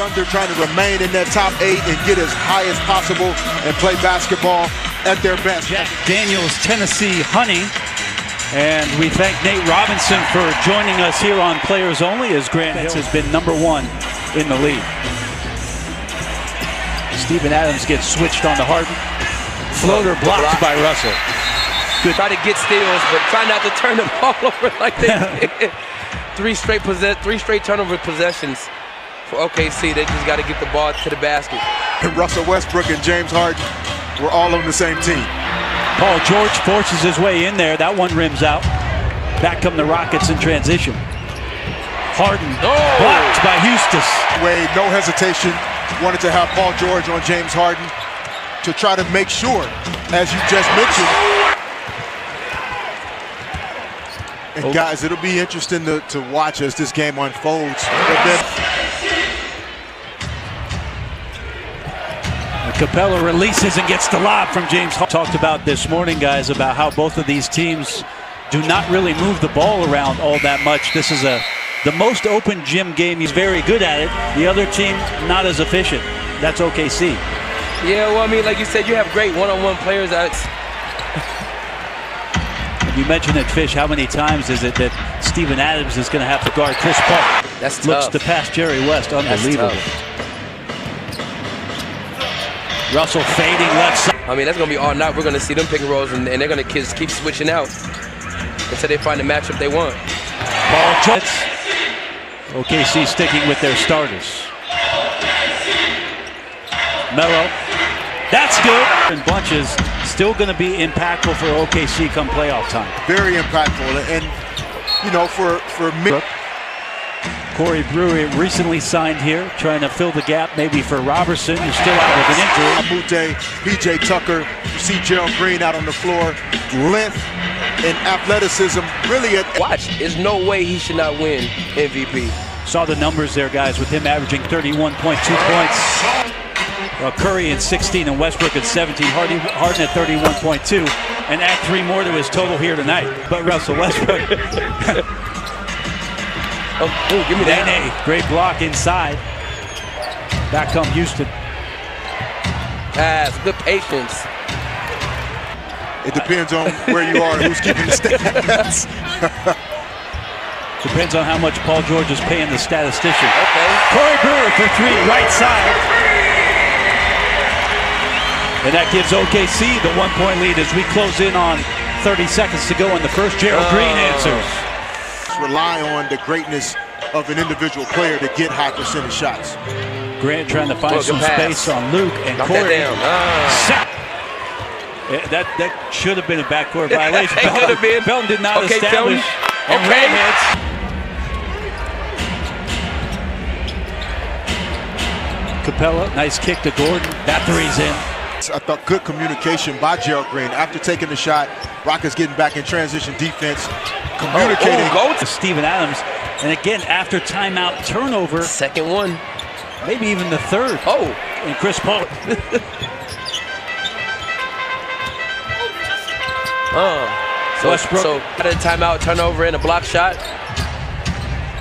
Thunder trying to remain in that top 8 and get as high as possible and play basketball at their best. Jack Daniels, Tennessee Honey. And we thank Nate Robinson for joining us here on Players Only, as Grant Hill has been #1 in the league. Steven Adams gets switched on to Harden. Floater blocked by Russell. Good. Try to get steals, but try not to turn the ball over like they did. Three straight turnover possessions for OKC. They just got to get the ball to the basket. And Russell Westbrook and James Harden were all on the same team. Paul George forces his way in there. That one rims out. Back come the Rockets in transition. Harden blocked by Eustace. Wade, no hesitation, wanted to have Paul George on James Harden to try to make sure, as you just mentioned. And guys, it'll be interesting to watch as this game unfolds. Capella releases and gets the lob from James. Talked about this morning, guys, about how both of these teams do not really move the ball around all that much. This is the most open gym game. He's very good at it. The other team, not as efficient. That's OKC. Yeah, well, I mean, like you said, you have great one-on-one players. You mentioned it, Fish. How many times is it that Steven Adams is going to have to guard Chris Paul? That's tough. Looks to pass Jerry West. Unbelievable. Russell fading left side. I mean, that's going to be all night. We're going to see them pick and rolls, and they're going to keep switching out until they find the matchup they want. Paul George. OKC sticking with their starters. Melo. That's good. And bunches still going to be impactful for OKC come playoff time. Very impactful. And, you know, for me. Corey Brewer recently signed here, trying to fill the gap maybe for Robertson, who's still out with an injury. PJ Tucker, you see Gerald Green out on the floor. Length and athleticism really watch, there's no way he should not win MVP. Saw the numbers there, guys, with him averaging 31.2 points. Curry at 16 and Westbrook at 17. Harden at 31.2. And add 3 more to his total here tonight. But Russell Westbrook. Give me that. Great block inside. Back come Houston. Pass, good patience. It depends on where you are and who's keeping the stats. Depends on how much Paul George is paying the statistician. Okay. Corey Brewer for 3, right side. And that gives OKC the 1-point lead as we close in on 30 seconds to go in the first. Gerald Green answers. Rely on the greatness of an individual player to get high percentage shots. Grant trying to find some space on Luke and knock Corey. That that should have been a backcourt violation. It could have been. Felton did not establish. And okay. Redheads. Capella, nice kick to Gordon. That 3's in. I thought good communication by Gerald Green. After taking the shot, Rockets getting back in transition defense, communicating. Go to Steven Adams. And again, after timeout, turnover. Second one. Maybe even the third. And Chris Paul. Westbrook. So at a timeout, turnover, and a block shot.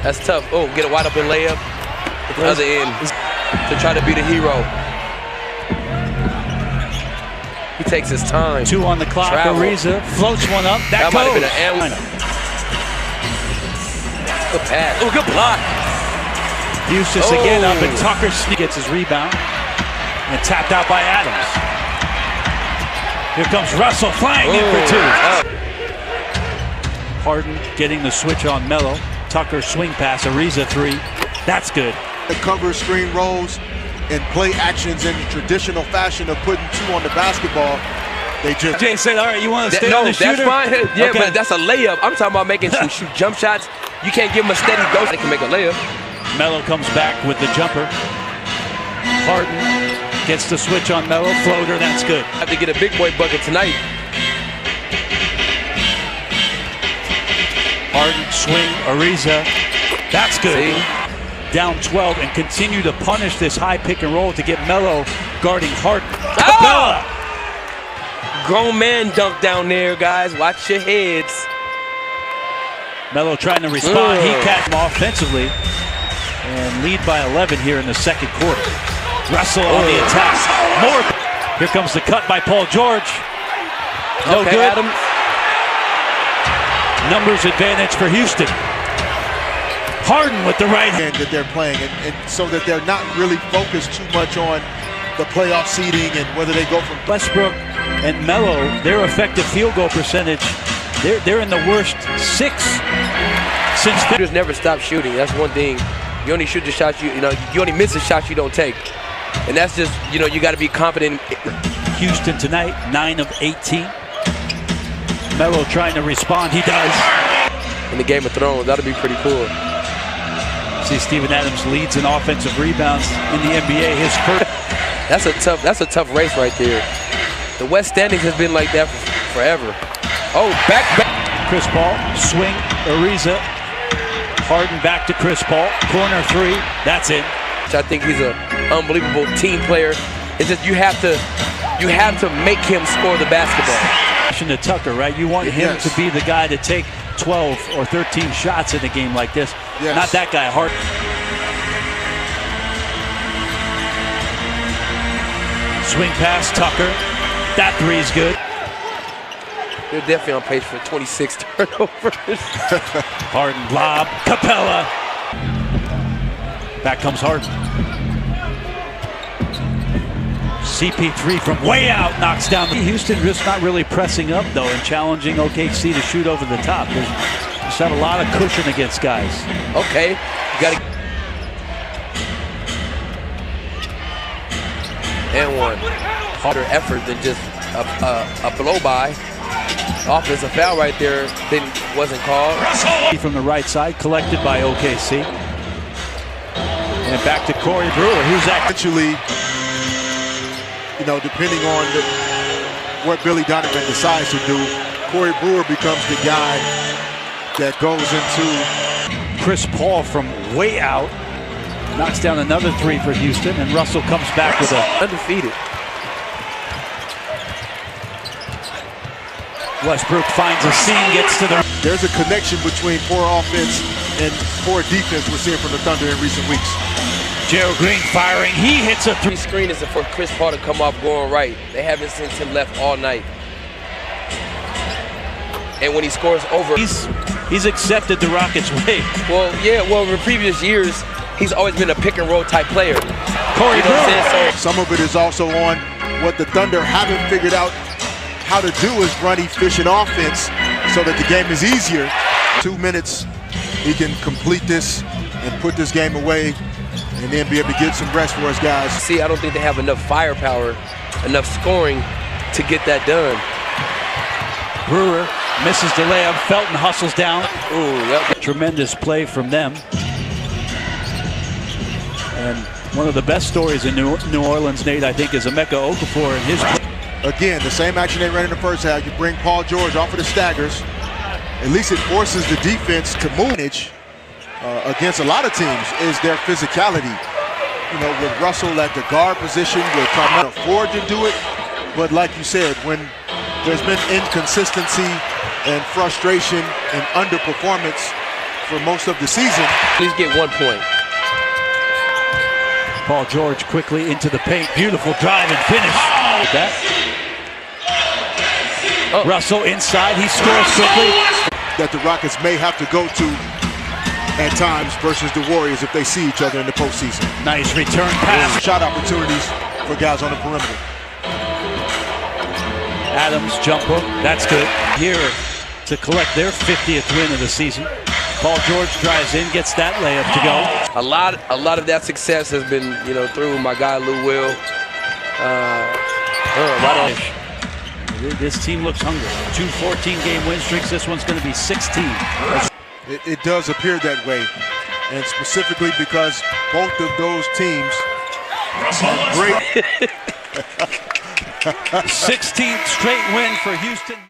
That's tough. Get a wide open layup at the other end to try to be the hero. He takes his time. 2 on the clock. Ariza floats one up. That might have goes. been an good pass. Good block. Eustace again up, and Tucker gets his rebound and tapped out by Adams. Here comes Russell flying in for 2. Harden getting the switch on Melo. Tucker swing pass. Ariza 3. That's good. The cover screen rolls and play actions in the traditional fashion of putting 2 on the basketball. They just. Jay said, all right, you want to stay on the shooter? No, that's fine. Yeah, but that's a layup. I'm talking about making some jump shots. You can't give them a steady dose. They can make a layup. Melo comes back with the jumper. Harden gets the switch on Melo. Floater, that's good. Have to get a big boy bucket tonight. Harden, swing, Ariza. That's good. See? Down 12 and continue to punish this high pick and roll to get Melo guarding Harden. Grown man dunk down there, guys. Watch your heads. Melo trying to respond. He catches him offensively. and lead by 11 here in the second quarter. Russell on the attack. More. Here comes the cut by Paul George. No good. Adams. Numbers advantage for Houston. Harden with the right hand that they're playing, and so that they're not really focused too much on the playoff seeding and whether they go from Westbrook and Melo, their effective field goal percentage, they're in the worst 6 since Shooters never stop shooting. That's one thing. You only shoot the shots you only miss the shots you don't take. And that's just, you got to be confident. Houston tonight, 9 of 18. Melo trying to respond. He does. In the Game of Thrones, that'll be pretty cool. See, Steven Adams leads in offensive rebounds in the NBA. His first. That's a tough race right there. The West standings has been like that forever. Oh, back. Chris Paul, swing, Ariza. Harden back to Chris Paul. Corner 3, that's it. I think he's an unbelievable team player. It's just you have to make him score the basketball. To Tucker, right? You want him to be the guy to take 12 or 13 shots in a game like this. Yes. Not that guy, Harden. Swing pass, Tucker. That 3's good. They're definitely on pace for 26 turnovers. Harden lob, Capella. Back comes Harden. CP3 from way out knocks down. Houston just not really pressing up though and challenging OKC to shoot over the top. There's just have a lot of cushion against guys. Okay, you got to. And one. Harder effort than just a blow-by. Offensive foul right there wasn't called. From the right side, collected by OKC. And back to Corey Brewer. Who's actually, depending on what Billy Donovan decides to do, Corey Brewer becomes the guy that goes into. Chris Paul from way out knocks down another 3 for Houston, and Russell comes back with a undefeated. Westbrook finds a seam, gets to the. There's a connection between poor offense and poor defense we're seeing from the Thunder in recent weeks. Gerald Green firing. He hits a 3. Screen is for Chris Paul to come off going right. They haven't since him left all night. And when he scores over, he's accepted the Rockets' way. Well, yeah. Well, in previous years, he's always been a pick and roll type player. Corey Brewer. Some of it is also on what the Thunder haven't figured out how to do is run efficient offense so that the game is easier. 2 minutes, he can complete this and put this game away and then be able to get some rest for us guys. See, I don't think they have enough firepower, enough scoring to get that done. Brewer misses the layup. Felton hustles down. Ooh, yep. Tremendous play from them. And one of the best stories in New Orleans, Nate, I think, is Emeka Okafor and his play. Again, the same action they ran in the first half. You bring Paul George off of the staggers. At least it forces the defense to move. Against a lot of teams is their physicality. With Russell at the guard position, with Carmelo Ford to do it. But like you said, when there's been inconsistency and frustration and underperformance for most of the season. Please get 1 point. Paul George quickly into the paint. Beautiful drive and finish. That. Russell inside. He scores quickly. That the Rockets may have to go to at times versus the Warriors if they see each other in the postseason. Nice return pass. Shot opportunities for guys on the perimeter. Adams jump hook. That's good. Here to collect their 50th win of the season. Paul George drives in, gets that layup to go. A lot of that success has been, through my guy Lou Will. This team looks hungry. 2 14-game win streaks. This one's going to be 16. It does appear that way, and specifically because both of those teams have great. 16th straight win for Houston.